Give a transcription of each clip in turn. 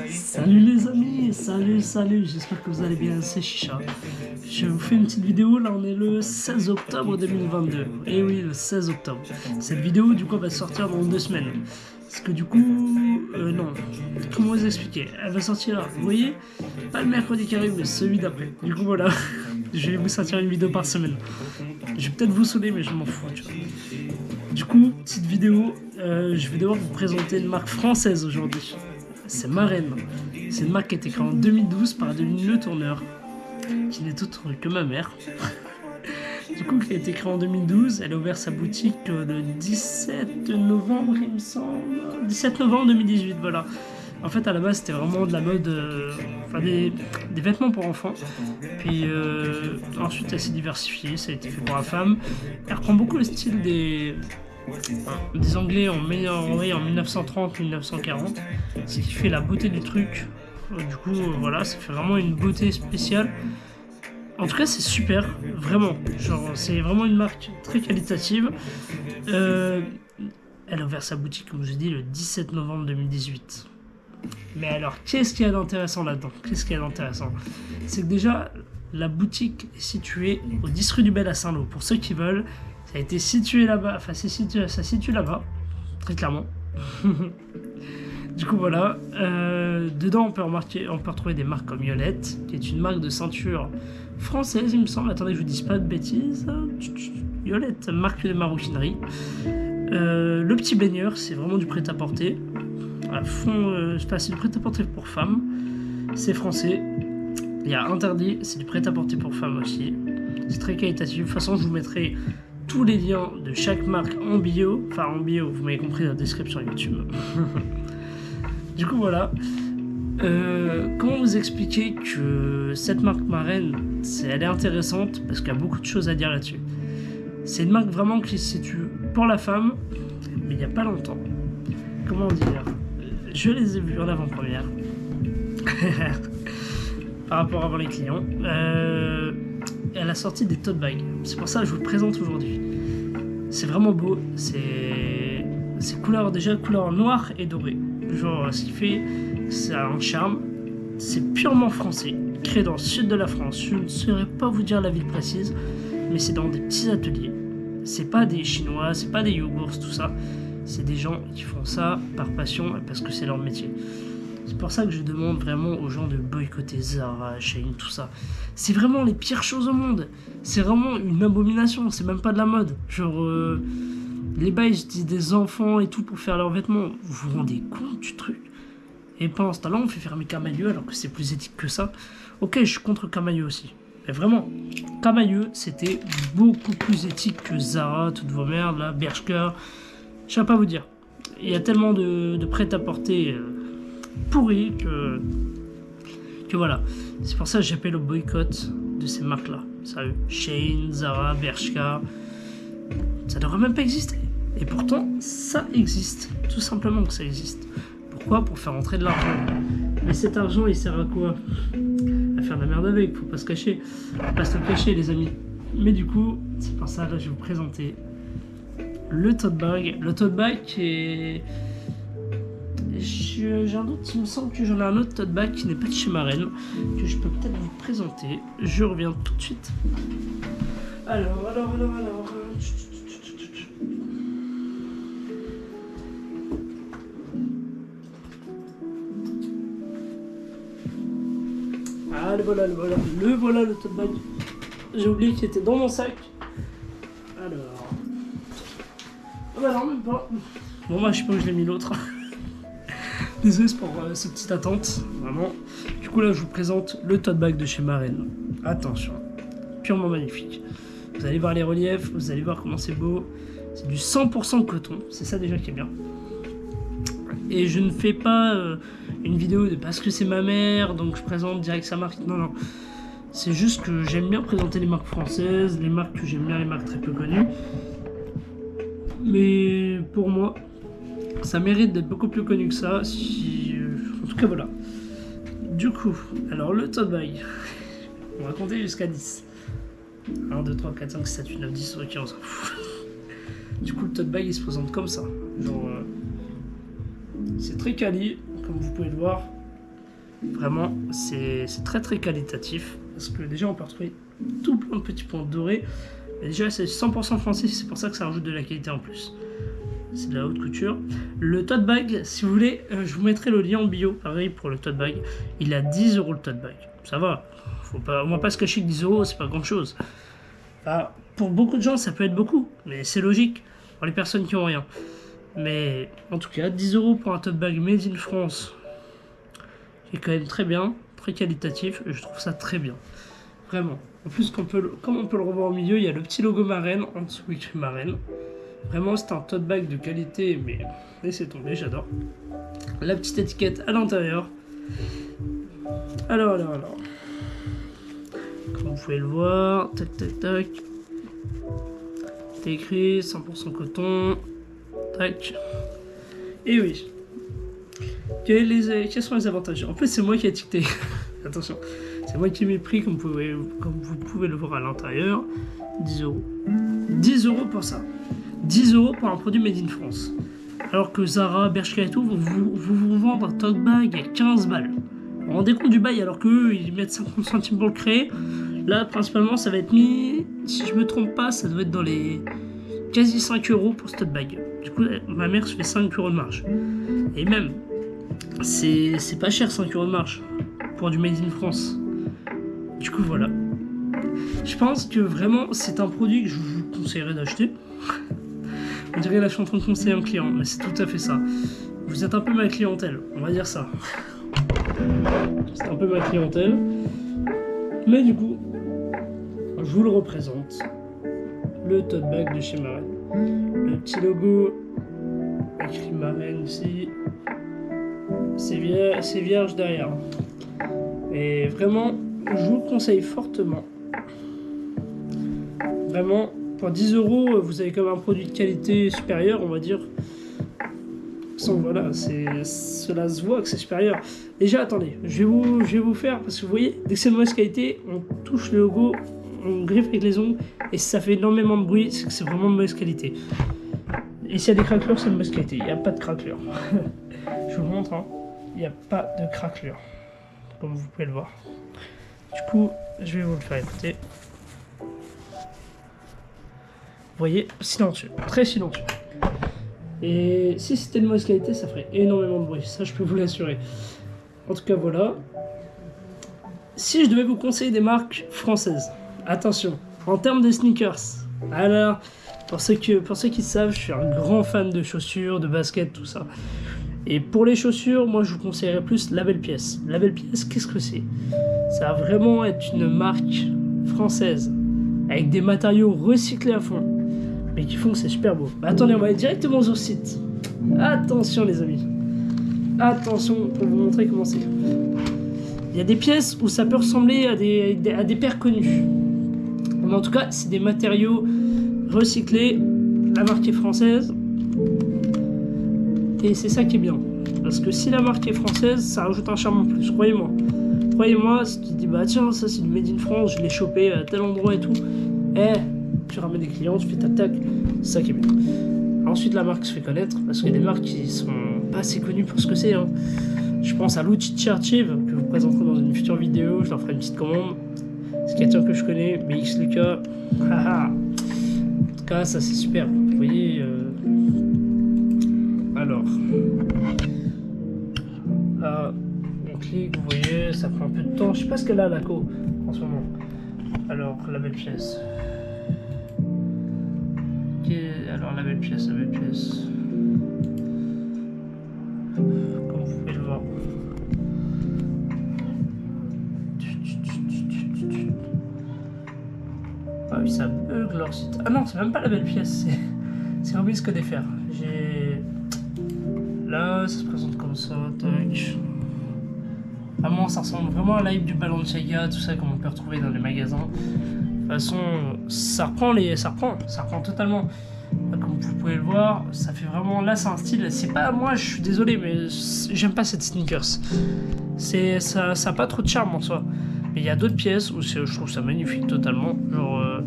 Salut les amis, salut, j'espère que vous allez bien, c'est Chicha. Je vous fais une petite vidéo, là on est le 16 octobre 2022. Et oui, le 16 octobre. Cette vidéo du coup va sortir dans 2 semaines. Parce que du coup, non, comment vous expliquer? Elle va sortir, vous voyez, pas le mercredi qui arrive, mais celui d'après. Du coup voilà, je vais vous sortir une vidéo par semaine. Je vais peut-être vous saouler, mais je m'en fous, tu vois. Du coup, petite vidéo, je vais devoir vous présenter une marque française aujourd'hui. C'est Marraine. C'est une marque qui a été créée en 2012 par Adeline Le Tourneur, qui n'est autre que ma mère. Du coup, qui a été créée en 2012, elle a ouvert sa boutique le 17 novembre, il me semble. 17 novembre 2018, voilà. En fait, à la base, c'était vraiment de la mode, enfin des vêtements pour enfants. Puis ensuite, elle s'est diversifiée, ça a été fait pour la femme. Elle reprend beaucoup le style des Anglais en 1930-1940, ce qui fait la beauté du truc. Du coup, voilà, ça fait vraiment une beauté spéciale. En tout cas, c'est super, vraiment. Genre, c'est vraiment une marque très qualitative. Elle a ouvert sa boutique, comme je dis, le 17 novembre 2018. Mais alors, qu'est-ce qu'il y a d'intéressant là-dedans? Qu'est-ce qu'il y a d'intéressant? C'est que déjà, la boutique est située au 10 rue du Bel à Saint-Lô. Pour ceux qui veulent, ça a été situé là-bas, enfin, ça situe là-bas, très clairement. Du coup, voilà. Dedans, on peut retrouver des marques comme Yolette, qui est une marque de ceinture française, il me semble. Attendez, je vous dis pas de bêtises. Yolette, marque de maroquinerie. Le Petit Baigneur, c'est vraiment du prêt-à-porter. À fond, c'est du prêt-à-porter pour femmes. C'est français. Il y a Interdit, c'est du prêt-à-porter pour femmes aussi. C'est très qualitatif. De toute façon, je vous mettrai tous les liens de chaque marque en bio. Enfin, en bio, vous m'avez compris, dans la description YouTube. Du coup, voilà. Comment vous expliquer que cette marque Marraine, elle est intéressante parce qu'il y a beaucoup de choses à dire là-dessus. C'est une marque vraiment qui se situe pour la femme, mais il n'y a pas longtemps. Comment dire? Je les ai vus en avant-première. Par rapport avant les clients. Elle a sorti des tote bags. C'est pour ça que je vous le présente aujourd'hui. C'est vraiment beau. C'est couleur noire et dorée. Genre, ce qui fait, ça a un charme. C'est purement français, créé dans le sud de la France. Je ne saurais pas vous dire la ville précise, mais c'est dans des petits ateliers. C'est pas des Chinois, c'est pas des Yougurs, tout ça. C'est des gens qui font ça par passion et parce que c'est leur métier. C'est pour ça que je demande vraiment aux gens de boycotter Zara, Shein, tout ça. C'est vraiment les pires choses au monde. C'est vraiment une abomination, c'est même pas de la mode. Genre, les bails utilisent des enfants et tout pour faire leurs vêtements. Vous vous rendez compte du truc? Et pendant ce temps-là, on fait fermer Camailleux alors que c'est plus éthique que ça. Ok, je suis contre Camailleux aussi. Mais vraiment, Camailleux, c'était beaucoup plus éthique que Zara, toutes vos merdes, là, Bershka. Je sais pas vous dire. Il y a tellement de prêt-à-porter pourri que voilà. C'est pour ça que j'appelle au boycott de ces marques-là. Sérieux. Shein, Zara, Bershka. Ça devrait même pas exister. Et pourtant, ça existe. Tout simplement que ça existe. Pourquoi? Pour faire entrer de l'argent. Mais cet argent, il sert à quoi? À faire de la merde avec, faut pas se cacher. Faut pas se le cacher, les amis. Mais du coup, c'est pour ça que je vais vous présenter le tote bag. Le tote bag qui est... J'ai un autre, il me semble que j'en ai un autre tote bag qui n'est pas de chez Marraine, que je peux peut-être vous présenter. Je reviens tout de suite. Alors. Ah, le voilà le tote bag. J'ai oublié qu'il était dans mon sac. Alors. Ah bah non, même pas. Bon, moi, je sais pas où je l'ai mis l'autre. Désolé pour cette petite attente, vraiment. Du coup, là, je vous présente le tote bag de chez Marraine. Attention, purement magnifique. Vous allez voir les reliefs, vous allez voir comment c'est beau. C'est du 100% coton, c'est ça déjà qui est bien. Et je ne fais pas une vidéo de parce que c'est ma mère, donc je présente direct sa marque. Non. C'est juste que j'aime bien présenter les marques françaises, les marques que j'aime bien, les marques très peu connues. Mais pour moi, ça mérite d'être beaucoup plus connu que ça. En tout cas, voilà. Du coup, alors le tote bag, on va compter jusqu'à 10. 1, 2, 3, 4, 5, 6, 7, 8, 9, 10, ok, on s'en fout. Du coup, le tote bag il se présente comme ça. Genre, c'est très quali, comme vous pouvez le voir. Vraiment, c'est très très qualitatif. Parce que déjà, on peut retrouver tout plein de petits points dorés. Et déjà, c'est 100% français, c'est pour ça que ça rajoute de la qualité en plus. C'est de la haute couture. Le tote bag, si vous voulez, je vous mettrai le lien en bio, pareil pour le tote bag. Il a 10 € le tote bag. Ça va, on va pas se cacher que 10 €, c'est pas grand chose. Enfin, pour beaucoup de gens, ça peut être beaucoup, mais c'est logique pour les personnes qui ont rien. Mais en tout cas, 10 € pour un tote bag made in France, qui est quand même très bien, très qualitatif, et je trouve ça très bien. Vraiment. En plus, comme on peut le revoir au milieu, il y a le petit logo Marraine, en dessous écrit Marraine. Vraiment, c'est un tote bag de qualité, mais laissez tomber, j'adore. La petite étiquette à l'intérieur. Alors. Comme vous pouvez le voir, tac. C'est écrit 100% coton. Tac. Et oui. Quels sont les avantages? En plus, c'est moi qui ai étiqueté. Attention. C'est moi qui ai mis prix, comme vous pouvez le voir à l'intérieur. 10 €. 10 € pour ça. 10 € pour un produit made in France. Alors que Zara, Bershka et tout, vous vendent un tote bag à 15 balles. Vous vous rendez compte du bail alors qu'eux, ils mettent 50 centimes pour le créer. Là, principalement, ça va être mis, si je me trompe pas, ça doit être dans les quasi 5 € pour ce tote bag. Du coup, ma mère se fait 5 € de marge. Et même, c'est pas cher 5 € de marge pour du made in France. Du coup, voilà. Je pense que vraiment, c'est un produit que je vous conseillerais d'acheter. On dirait là, je suis en train de conseiller un client, mais c'est tout à fait ça. Vous êtes un peu ma clientèle, on va dire ça. C'est un peu ma clientèle. Mais du coup, je vous le représente. Le tote bag de chez Marraine. Le petit logo écrit Marraine ici. C'est vierge derrière. Et vraiment, je vous le conseille fortement. Vraiment, pour 10 €, vous avez comme un produit de qualité supérieure, on va dire. Sans, voilà, cela se voit que c'est supérieur. Déjà, attendez, je vais vous faire, parce que vous voyez, dès que c'est de mauvaise qualité, on touche le logo, on griffe avec les ongles, et ça fait énormément de bruit, c'est que c'est vraiment de mauvaise qualité. Et s'il y a des craquelures, c'est de mauvaise qualité, il n'y a pas de craquelures. Je vous montre, hein. Il n'y a pas de craquelures, comme vous pouvez le voir. Du coup, je vais vous le faire écouter. Vous voyez, silencieux, très silencieux. Et si c'était de mauvaise qualité, ça ferait énormément de bruit, ça je peux vous l'assurer. En tout cas, voilà. Si je devais vous conseiller des marques françaises, attention, en termes de sneakers, alors, pour ceux qui savent, je suis un grand fan de chaussures, de baskets, tout ça. Et pour les chaussures, moi je vous conseillerais plus La Belle Pièce. La Belle Pièce, qu'est-ce que c'est? Ça va vraiment être une marque française, avec des matériaux recyclés à fond, mais qui font que c'est super beau. Bah, attendez, on va aller directement sur le site. Attention les amis. Attention pour vous montrer comment c'est. Il y a des pièces où ça peut ressembler à des paires connues. Mais en tout cas, c'est des matériaux recyclés. La marque est française. Et c'est ça qui est bien. Parce que si la marque est française, ça rajoute un charme en plus, croyez-moi. Croyez-moi, si tu dis, bah tiens, ça c'est du Made in France, je l'ai chopé à tel endroit et tout. Tu ramènes des clients, tu fais ta tac, c'est ça qui est bien. Ensuite, la marque se fait connaître, parce qu'il y a des marques qui sont pas assez connues pour ce que c'est. Hein. Je pense à Lucici Archive, que je vous présenterai dans une future vidéo, je leur ferai une petite commande. C'est quelqu'un que je connais, BX Lucas. En tout cas, ça c'est super. Vous voyez. Alors. Là, on clique, vous voyez, ça prend un peu de temps. Je sais pas ce qu'elle a, la co, en ce moment. Alors, La Belle Pièce. Alors, La Belle Pièce. Comme vous pouvez le voir. Ah oui, ça bug leur site. Ah non, c'est même pas La Belle Pièce, c'est Rubis que des fers. Là, ça se présente comme ça, tac. Vraiment, ça ressemble vraiment à la hype du Balenciaga, tout ça, comme on peut retrouver dans les magasins. De toute façon, ça reprend totalement. Comme vous pouvez le voir, ça fait vraiment, là c'est un style, c'est pas, moi je suis désolé, mais j'aime pas cette sneakers. Ça a pas trop de charme en soi. Mais il y a d'autres pièces où je trouve ça magnifique totalement. Genre,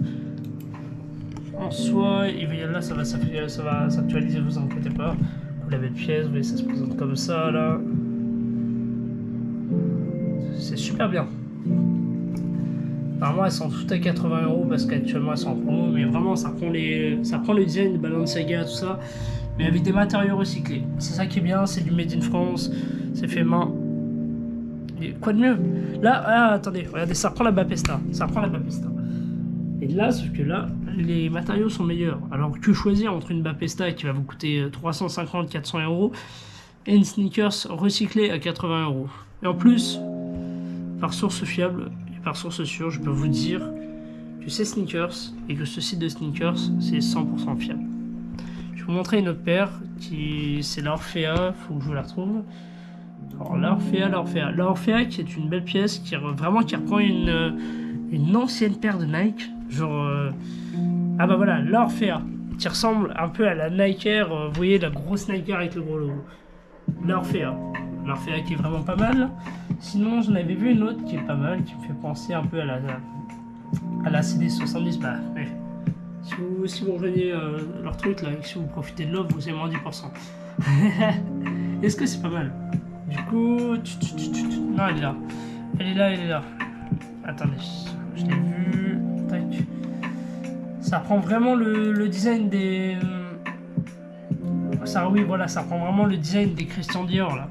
en soi, là ça va s'actualiser, vous inquiétez pas. La Belle Pièce, vous voyez, ça se présente comme ça là. super bien. Normalement elles sont toutes à 80 € parce qu'actuellement elles sont en promo, mais vraiment ça prend le design de Balenciaga, tout ça, mais avec des matériaux recyclés. C'est ça qui est bien, c'est du made in France, c'est fait main. Et quoi de mieux? Là, attendez, regardez, ça reprend la Bapesta. Et là, sauf que là, les matériaux sont meilleurs. Alors que choisir entre une Bapesta qui va vous coûter 350-400 € et une sneakers recyclée à 80 €. Et en plus, par source fiable et par source sûre, je peux vous dire que ces sneakers et que ce site de sneakers, c'est 100% fiable. Je vais vous montrer une autre paire c'est l'Orphea, faut que je vous la retrouve. Alors l'Orphea qui est une belle pièce qui reprend une ancienne paire de Nike, genre ah bah voilà, l'Orphea qui ressemble un peu à la Nike Air, vous voyez la grosse Nike Air avec le gros logo. L'Orphea qui est vraiment pas mal. Sinon j'en avais vu une autre qui est pas mal, qui me fait penser un peu à la CD70. Bah ouais. Si vous rejoignez leur truc là, et si vous profitez de l'offre, vous avez moins 10%. Est-ce que c'est pas mal? Du coup, non, elle est là. Attendez, je l'ai vu. Tac. Ça reprend vraiment le design des. Ça reprend vraiment le design des Christian Dior là.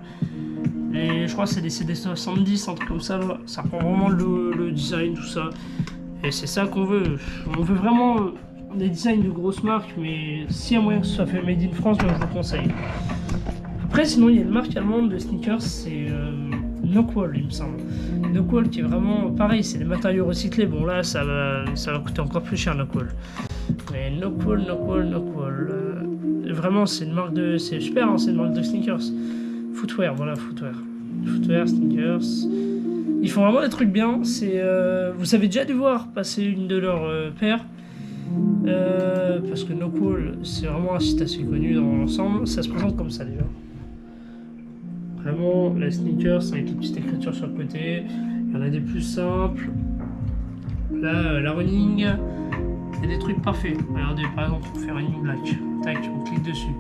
Et je crois que c'est des CD70, un truc comme ça. Là. Ça reprend vraiment le design, tout ça. Et c'est ça qu'on veut. On veut vraiment des designs de grosses marques, mais s'il y a moyen que ce soit fait made in France, moi je vous conseille. Après, sinon, il y a une marque allemande de sneakers, c'est Knockwall, il me semble. Knockwall qui est vraiment pareil, c'est des matériaux recyclés. Bon, là, ça va coûter encore plus cher, Knockwall. Mais Knockwall. Vraiment, c'est une marque de. C'est super, hein, c'est une marque de sneakers. Footwear, sneakers. Ils font vraiment des trucs bien. Vous avez déjà dû voir passer une de leurs paires. Parce que Knockwall, c'est vraiment un site assez connu dans l'ensemble. Ça se présente comme ça déjà. Vraiment, la sneakers avec les petites écritures sur le côté. Il y en a des plus simples. Là, la running, il y a des trucs parfaits. Regardez, par exemple, on fait running black. Tac, on clique dessus.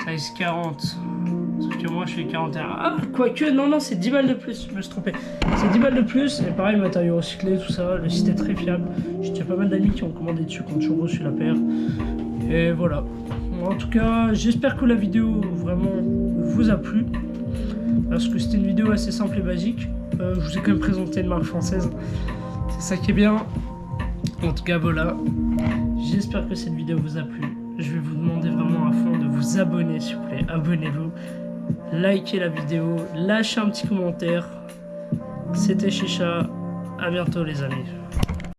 Size 40. Sauf que moi, je fais 41. Ah, quoique, non, c'est 10 balles de plus. Je me suis trompé. C'est 10 balles de plus. Et pareil, matériaux recyclés, tout ça. Le site est très fiable. J'ai déjà pas mal d'amis qui ont commandé dessus, qui ont toujours reçu la paire. Et voilà. En tout cas, j'espère que la vidéo vraiment vous a plu. Parce que c'était une vidéo assez simple et basique. Je vous ai quand même présenté une marque française. C'est ça qui est bien. En tout cas, voilà. J'espère que cette vidéo vous a plu. Je vais vous demander vraiment à fond de vous abonner, s'il vous plaît. Abonnez-vous. Likez la vidéo. Lâchez un petit commentaire. C'était Chicha. À bientôt, les amis.